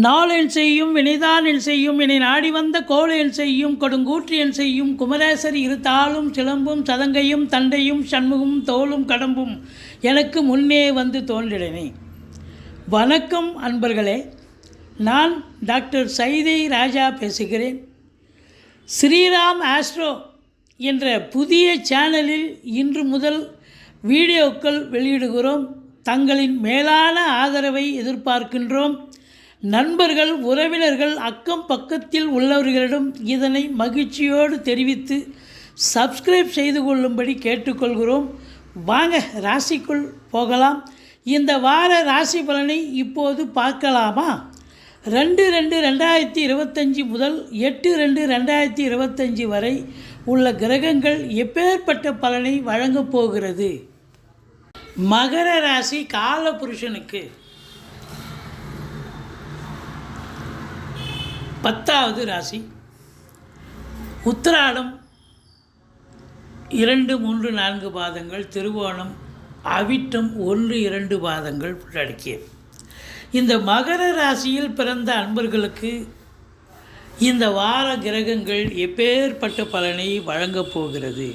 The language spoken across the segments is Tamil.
நாளென் செய்யும் வினைதானென் செய்யும் என்னை நாடி வந்த கோளென் செய்யும் கொடுங்கூற்றியன் செய்யும் குமரேசர் இரு தாளும் சிலம்பும் சதங்கையும் தண்டையும் சண்முகம் தோளும் கடம்பும் எனக்கு முன்னே வந்து தோன்றிடனே. வணக்கம் அன்பர்களே, நான் டாக்டர் சைதை ராஜா பேசுகிறேன். ஸ்ரீராம் ஆஸ்ட்ரோ என்ற புதிய சேனலில் இன்று முதல் வீடியோக்கள் வெளியிடுகிறோம். தங்களின் மேலான ஆதரவை எதிர்பார்க்கின்றோம். நண்பர்கள், உறவினர்கள், அக்கம் பக்கத்தில் உள்ளவர்களிடம் இதனை மகிழ்ச்சியோடு தெரிவித்து சப்ஸ்கிரைப் செய்து கொள்ளும்படி கேட்டுக்கொள்கிறோம். வாங்க ராசிக்குள் போகலாம். இந்த வார ராசி பலனை இப்போது பார்க்கலாமா? 2/2/2025 முதல் 8/2/2025 வரை உள்ள கிரகங்கள் எப்பேற்பட்ட பலனை வழங்கப் போகிறது? மகர ராசி காலபுருஷனுக்கு 10வது ராசி. உத்திராடம் 2, 3, 4 பாதங்கள், திருவோணம், அவிட்டம் 1, 2 பாதங்கள் உள்ளடக்கியது. இந்த மகர ராசியில் பிறந்த அன்பர்களுக்கு இந்த வார கிரகங்கள் எப்பேற்பட்ட பலனை வழங்கப் போகிறது?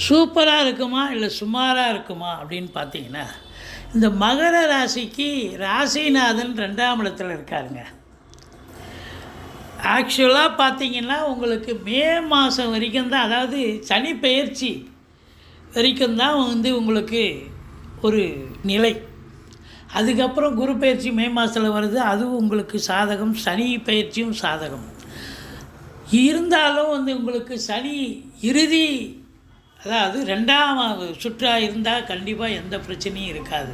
சூப்பராக இருக்குமா இல்லை சுமாராக இருக்குமா அப்படின்னு பார்த்தீங்கன்னா, இந்த மகர ராசிக்கு ராசிநாதன் 2ஆம் இடத்துல இருக்காருங்க. ஆக்சுவலாக பார்த்திங்கன்னா உங்களுக்கு மே மாதம் வரைக்கும் தான், அதாவது சனி பெயர்ச்சி வரைக்கும் தான் உங்களுக்கு ஒரு நிலை. அதுக்கப்புறம் குரு பயிற்சி மே மாதத்தில் வருது, அதுவும் உங்களுக்கு சாதகம். சனி பயிற்சியும் சாதகம் இருந்தாலும் உங்களுக்கு சனி இறுதி, அதாவது 2ஆம் சுற்றாக இருந்தால் கண்டிப்பாக எந்த பிரச்சனையும் இருக்காது.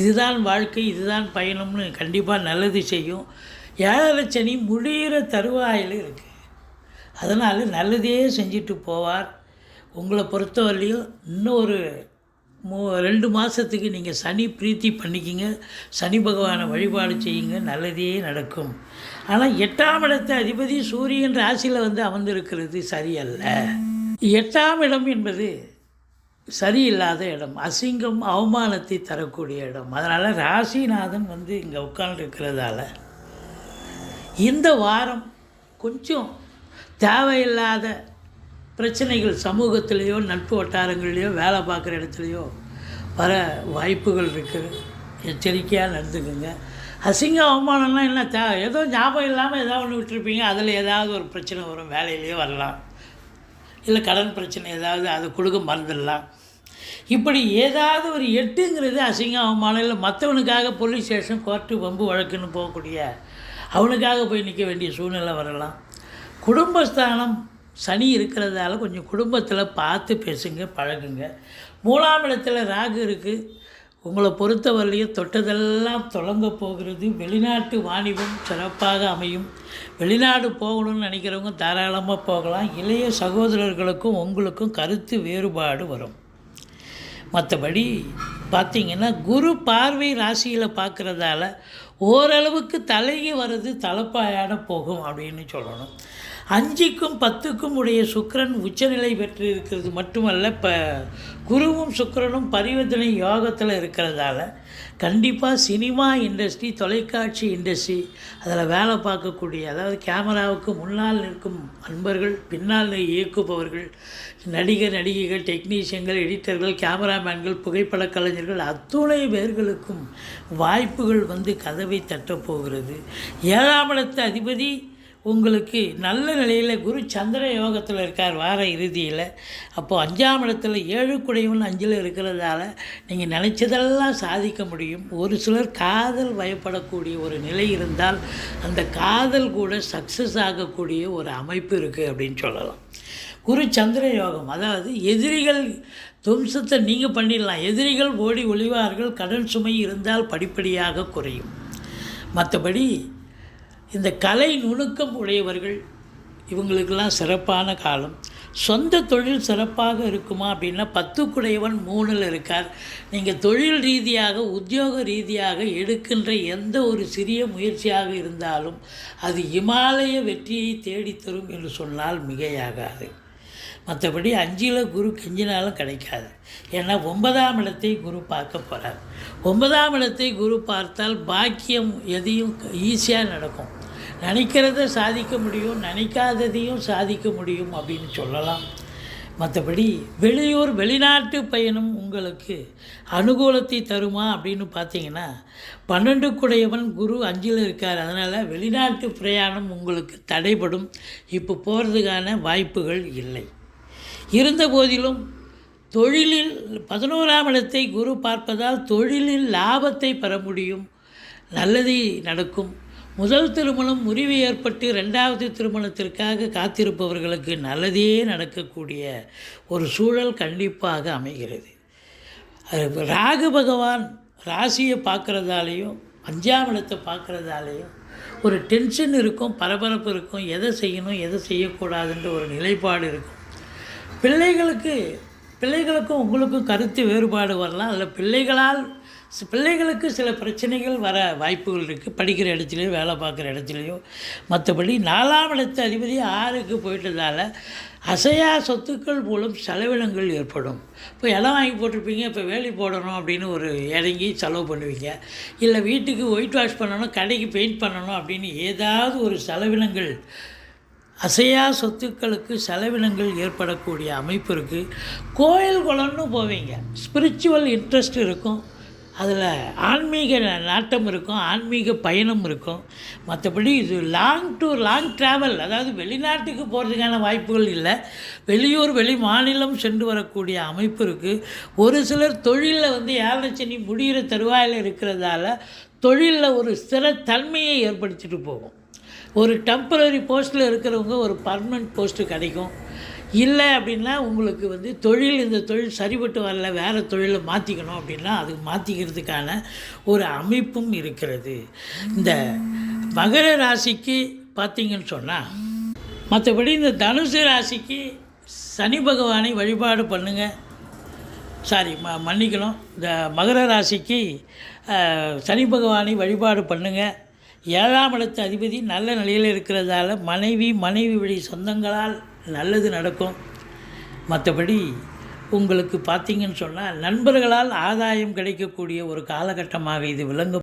இதுதான் வாழ்க்கை, இதுதான் பயணம்னு கண்டிப்பாக நல்லது செய்யும். 7 சனி முடிகிற தருவாயில் இருக்குது. அதனால் நல்லதே செஞ்சுட்டு போவார். உங்களை பொறுத்தவரையிலையும் இன்னும் ஒரு 2 மாதத்துக்கு நீங்கள் சனி பிரீத்தி பண்ணிக்கிங்க, சனி பகவானை வழிபாடு செய்யுங்க, நல்லதே நடக்கும். ஆனால் 8ஆம் இடத்து அதிபதி சூரியன் ராசியில் அமர்ந்திருக்கிறது சரியல்ல. 8ஆம் இடம் என்பது சரியில்லாத இடம், அசிங்கம் அவமானத்தை தரக்கூடிய இடம். அதனால் ராசிநாதன் இங்கே உட்கார்ந்துருக்கிறதால இந்த வாரம் கொஞ்சம் தேவையில்லாத பிரச்சனைகள் சமூகத்திலேயோ நட்பு வட்டாரங்கள்லேயோ வேலை பார்க்குற இடத்துலையோ வர வாய்ப்புகள் இருக்குது. எச்சரிக்கையாக நடந்துக்குங்க. அசிங்க அவமானம்னா என்ன, ஏதோ ஞாபகம் இல்லாமல் ஏதாவது ஒன்று விட்டுருப்பீங்க, அதில் ஏதாவது ஒரு பிரச்சனை வரும். வேலையிலேயே வரலாம், இல்லை கடன் பிரச்சனை ஏதாவது, அதை கொடுக்க மறந்துடலாம். இப்படி ஏதாவது ஒரு 8ங்கிறது அசிங்க அவமானம். இல்லை மற்றவனுக்காக போலீஸ் ஸ்டேஷன், கோர்ட்டு, வம்பு வழக்குன்னு போகக்கூடிய அவனுக்காக போய் நிற்க வேண்டிய சூழ்நிலை வரலாம். குடும்பஸ்தானம் சனி இருக்கிறதால கொஞ்சம் குடும்பத்தில் பார்த்து பேசுங்க, பழகுங்க. 3ஆம் இடத்துல ராகு இருக்குது. உங்களை பொறுத்தவரையிலையும் தொட்டதெல்லாம் தொடங்க போகிறது. வெளிநாட்டு வாணிபம் சிறப்பாக அமையும். வெளிநாடு போகணும்னு நினைக்கிறவங்க தாராளமாக போகலாம். இளைய சகோதரர்களுக்கும் உங்களுக்கும் கருத்து வேறுபாடு வரும். மற்றபடி பார்த்திங்கன்னா குரு பார்வை ராசியில் பார்க்குறதால ஓரளவுக்கு தலைகி வர்றது தலைப்பாயாட போகும் அப்படின்னு சொல்லணும். 5க்கும் 10க்கும் உடைய சுக்கிரன் உச்சநிலை பெற்று இருக்கிறது மட்டுமல்ல, இப்போ குருவும் சுக்கிரனும் பரிவர்த்தனை யோகத்தில் இருக்கிறதால கண்டிப்பாக சினிமா இண்டஸ்ட்ரி, தொலைக்காட்சி இண்டஸ்ட்ரி, அதில் வேலை பார்க்கக்கூடிய, அதாவது கேமராவுக்கு முன்னால் நிற்கும் அன்பர்கள், பின்னால் இயக்குபவர்கள், நடிகர் நடிகைகள், டெக்னீஷியன்கள், எடிட்டர்கள், கேமராமேன்கள், புகைப்பட கலைஞர்கள், அத்துணை பேர்களுக்கும் வாய்ப்புகள் கதவை தட்டப்போகிறது. 7ஆம் இடத்து அதிபதி உங்களுக்கு நல்ல நிலையில் குரு சந்திர யோகத்தில் இருக்கார் வார இறுதியில். அப்போது 5ஆம் இடத்துல 7 குடையவன் 5ல் இருக்கிறதால நீங்கள் நினச்சதெல்லாம் சாதிக்க முடியும். ஒரு சிலர் காதல் பயப்படக்கூடிய ஒரு நிலை இருந்தால் அந்த காதல் கூட சக்ஸஸ் ஆகக்கூடிய ஒரு அமைப்பு இருக்குது அப்படின்னு சொல்லலாம். குரு சந்திர யோகம், அதாவது எதிரிகள் துவம்சத்தை நீங்கள் பண்ணிடலாம். எதிரிகள் ஓடி ஒளிவார்கள். கடன் சுமை இருந்தால் படிப்படியாக குறையும். மற்றபடி இந்த கலை நுணுக்கம் உடையவர்கள் இவங்களுக்கெல்லாம் சிறப்பான காலம். சொந்த தொழில் சிறப்பாக இருக்குமா அப்படின்னா 10 குடையவன் 3ல் இருக்கார். நீங்கள் தொழில் ரீதியாக, உத்தியோக ரீதியாக எடுக்கின்ற எந்த ஒரு சிறிய முயற்சியாக இருந்தாலும் அது இமாலய வெற்றியை தேடித்தரும் என்று சொன்னால் மிகையாகாது. மற்றபடி 5ல் குரு கெஞ்சினாலும் கிடைக்காது. ஏன்னா 9ஆம் இடத்தை குரு பார்க்க போகிறார். 9ஆம் இடத்தை குரு பார்த்தால் பாக்கியம் எதையும் ஈஸியாக நடக்கும். நினைக்கிறத சாதிக்க முடியும், நினைக்காததையும் சாதிக்க முடியும் அப்படின்னு சொல்லலாம். மற்றபடி வெளிநாட்டு பயணம் உங்களுக்கு அனுகூலத்தை தருமா அப்படின்னு பார்த்தீங்கன்னா 12 குரு 5ல் இருக்கார். அதனால் வெளிநாட்டு பிரயாணம் உங்களுக்கு தடைபடும். இப்போ போகிறதுக்கான வாய்ப்புகள் இல்லை. இருந்த போதிலும் தொழிலில் 11ஆம் இடத்தை குரு பார்ப்பதால் தொழிலில் லாபத்தை பெற முடியும், நல்லது நடக்கும். முதல் திருமணம் முறிவு ஏற்பட்டு 2வது திருமணத்திற்காக காத்திருப்பவர்களுக்கு நல்லதே நடக்கக்கூடிய ஒரு சூழல் கண்டிப்பாக அமைகிறது. ராகு பகவான் ராசியை பார்க்குறதாலேயும் 5ஆம் இடத்தை பார்க்குறதாலேயும் ஒரு டென்ஷன் இருக்கும், பரபரப்பு இருக்கும், எதை செய்யணும் எதை செய்யக்கூடாதுன்ற ஒரு நிலைப்பாடு இருக்கும். பிள்ளைகளுக்கும் உங்களுக்கும் கருத்து வேறுபாடு வரலாம். அதில் பிள்ளைகளுக்கு சில பிரச்சனைகள் வர வாய்ப்புகள் இருக்குது, படிக்கிற இடத்துலையோ வேலை பார்க்குற இடத்துலையோ. மற்றபடி 4ஆம் இடத்து அதிபதி 6க்கு போயிட்டதால் அசையா சொத்துக்கள் மூலம் செலவினங்கள் ஏற்படும். இப்போ இடம் வாங்கி போட்டிருப்பீங்க, இப்போ வேலி போடணும் அப்படின்னு ஒரு இறங்கி செலவு பண்ணுவீங்க. இல்லை வீட்டுக்கு ஒயிட் வாஷ் பண்ணணும், கடைக்கு பெயிண்ட் பண்ணணும் அப்படின்னு ஏதாவது ஒரு செலவினங்கள், அசையா சொத்துக்களுக்கு செலவினங்கள் ஏற்படக்கூடிய அமைப்பு இருக்குது. கோயில் குளம்னு போவீங்க, ஸ்பிரிச்சுவல் இன்ட்ரெஸ்ட் இருக்கும், அதில் ஆன்மீக நாட்டம் இருக்கும், ஆன்மீக பயணம் இருக்கும். மற்றபடி இது லாங் ட்ராவல், அதாவது வெளிநாட்டுக்கு போகிறதுக்கான வாய்ப்புகள் இல்லை. வெளி மாநிலம் சென்று வரக்கூடிய அமைப்பு இருக்குது. ஒரு சிலர் தொழிலில் 7 சனி முடிகிற தருவாயில் இருக்கிறதால தொழிலில் ஒரு ஸ்திரத்தன்மையை ஏற்படுத்திட்டு போகும். ஒரு டெம்பரரி போஸ்ட்டில் இருக்கிறவங்க ஒரு பர்மனெண்ட் போஸ்ட்டு கிடைக்கும். இல்லை அப்படின்னா உங்களுக்கு இந்த தொழில் சரிபட்டு வரல, வேறு தொழிலை மாற்றிக்கணும் அப்படின்னா அதுக்கு மாற்றிக்கிறதுக்கான ஒரு அமைப்பும் இருக்கிறது. இந்த மகர ராசிக்கு பார்த்திங்கன்னு சொன்னால், மற்றபடி இந்த தனுசு ராசிக்கு சனி பகவானை வழிபாடு பண்ணுங்கள். மன்னிக்கணும், இந்த மகர ராசிக்கு சனி பகவானை வழிபாடு பண்ணுங்கள். 7ஆம் இடத்து அதிபதி நல்ல நிலையில் இருக்கிறதால மனைவி வழி சொந்தங்களால் நல்லது நடக்கும். மற்றபடி உங்களுக்கு பார்த்திங்கன்னு சொன்னால் நண்பர்களால் ஆதாயம் கிடைக்கக்கூடிய ஒரு காலகட்டமாக இது விளங்கும்.